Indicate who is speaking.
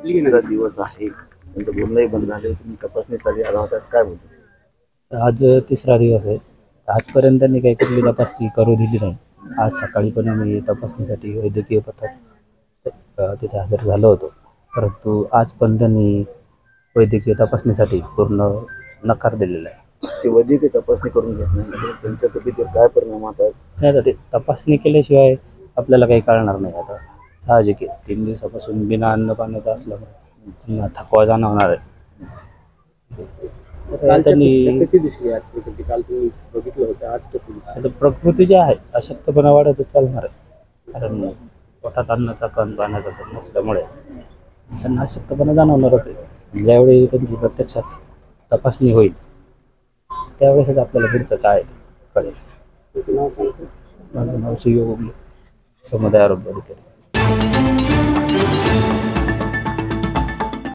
Speaker 1: तिसरा दिवस आहे, त्यांचं बोलणंही बंद झाले. तुम्ही तपासणीसाठी आला होता, काय बोलतो?
Speaker 2: आज तिसरा दिवस आहे. आजपर्यंत त्यांनी काही कुठली तपासणी करू दिली नाही. आज सकाळी पण आम्ही तपासणीसाठी वैद्यकीय पथक तिथे हजर झालो होतो, परंतु आज पण त्यांनी वैद्यकीय तपासणीसाठी पूर्ण नकार दिलेला आहे.
Speaker 1: ते वैद्यकीय तपासणी करून घेत नाही, त्यांच्या तब्येतीवर काय परिणाम होतात?
Speaker 2: नाही, आता ते तपासणी केल्याशिवाय आपल्याला काही कळणार नाही. आता साहजिक आहे, 3 दिवसापासून बिना अन्न पाण्याचं असल्यामुळे त्यांना थकवा जाणवणार आहे. त्यांनी
Speaker 3: कशी दिसली आज प्रकृती? काल तुम्ही बघितलं होतं, आज कशी दिसली?
Speaker 2: आता प्रकृती जी आहे अशक्तपणा वाढतच चालणार आहे, कारण पोटात अन्नाचा कण पाण्याचा कण नसल्यामुळे त्यांना अशक्तपणा जाणवणारच आहे. ज्यावेळी त्यांची प्रत्यक्षात तपासणी होईल त्यावेळेसच आपल्याला पुढचं काय कळेल.
Speaker 3: तुमचं नाव सांगतो?
Speaker 2: माझं नाव सुयोग समुदाय आरोग्य अधिकारी.